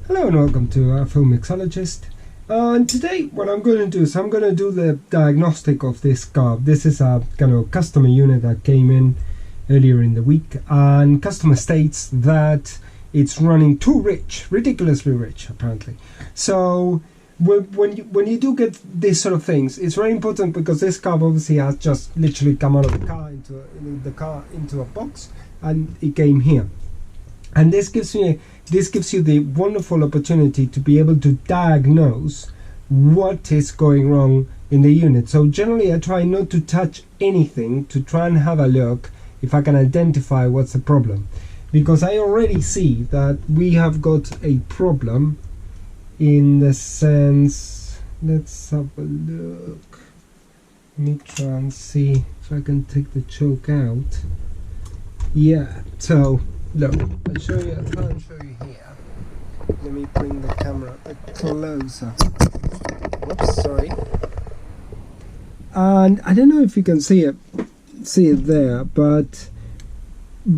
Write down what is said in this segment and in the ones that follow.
Hello and welcome to Full Mixologist. And today what I'm going to do is I'm going to do the diagnostic of this carb. This is a kind of customer unit that came in earlier in the week, and customer states that it's running too rich, ridiculously rich apparently. So when you do get these sort of things, it's very important because this carb obviously has just literally come out of the car into a box, and it came here. And this gives you the wonderful opportunity to be able to diagnose what is going wrong in the unit. So generally I try not to touch anything to try and have a look if I can identify what's the problem, because I already see that we have got a problem in the sense, let's have a look. Let me try and see if I can take the choke out. Yeah, so look, I'll show you, I'll try and show you here. Let me bring the camera a bit closer. Whoops, sorry. And I don't know if you can see it there, but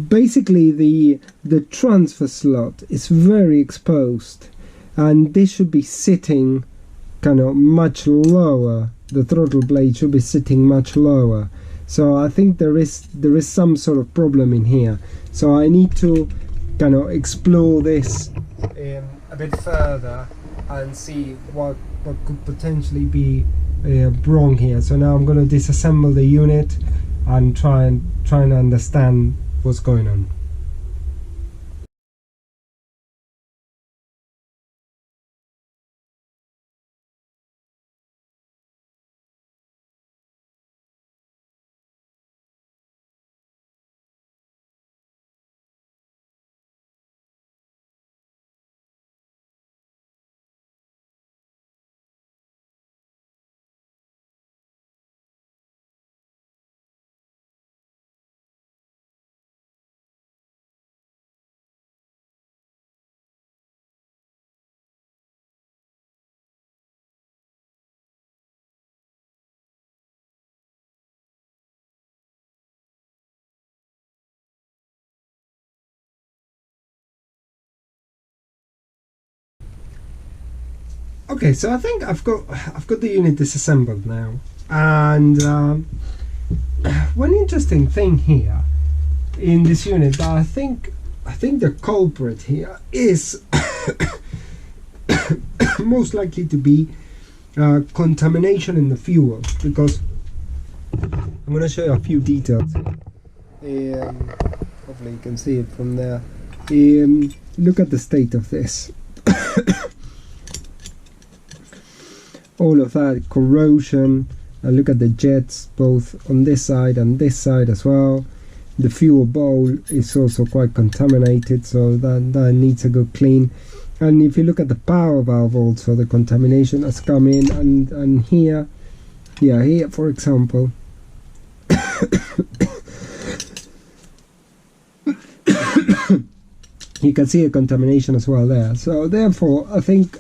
basically the transfer slot is very exposed, and this should be sitting kind of much lower. The throttle blade should be sitting much lower. So I think there is some sort of problem in here. So I need to kind of explore this a bit further and see what could potentially be wrong here. So now I'm going to disassemble the unit and try and understand what's going on. Okay, so I think I've got the unit disassembled now, and one interesting thing here in this unit that I think the culprit here is most likely to be contamination in the fuel, because I'm going to show you a few details. Hopefully you can see it from there. Look at the state of this. All of that corrosion, and look at the jets both on this side and this side as well. The fuel bowl is also quite contaminated, so that needs a good clean. And if you look at the power valve also, the contamination has come in, and here, yeah, here for example, you can see a contamination as well there. So therefore I think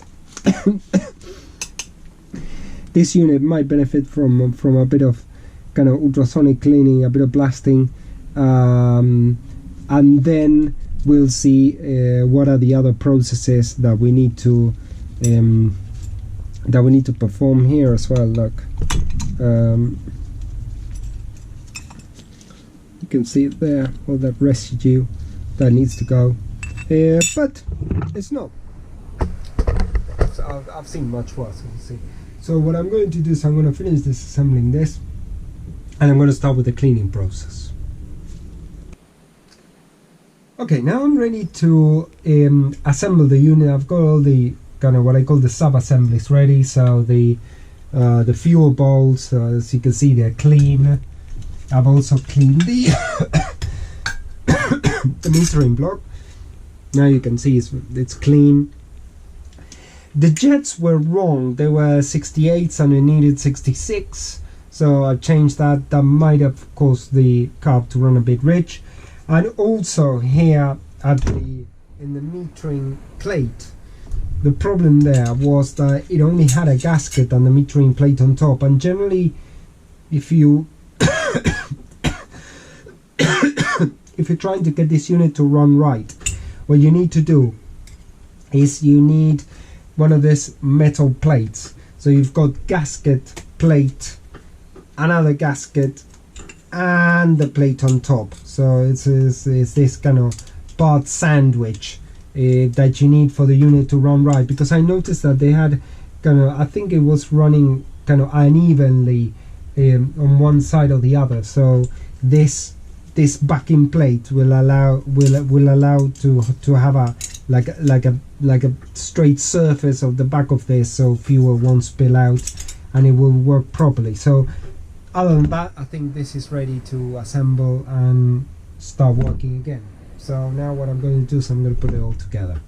this unit might benefit from a bit of kind of ultrasonic cleaning, a bit of blasting, and then we'll see what are the other processes that we need to perform here as well. Look, you can see it there, all that residue that needs to go, but it's not. I've seen much worse, you see. So what I'm going to do is I'm going to finish disassembling this, and I'm going to start with the cleaning process. Okay, now I'm ready to assemble the unit. I've got all the kind of what I call the sub-assemblies ready. So the fuel bowls, as you can see, they're clean. I've also cleaned the the metering block. Now you can see it's clean. The jets were wrong. They were 68s and we needed 66. So I changed that. That might have caused the carb to run a bit rich. And also here in the metering plate, the problem there was that it only had a gasket and the metering plate on top. And generally, if you if you're trying to get this unit to run right, what you need to do is you need one of these metal plates. So you've got gasket, plate, another gasket, and the plate on top. So it's this kind of part sandwich that you need for the unit to run right, because I noticed that they had kind of, I think it was running kind of unevenly on one side or the other. So this backing plate will allow to have a like a straight surface of the back of this, so fuel won't spill out and it will work properly. So other than that, I think this is ready to assemble and start working again. So now what I'm going to do is I'm going to put it all together.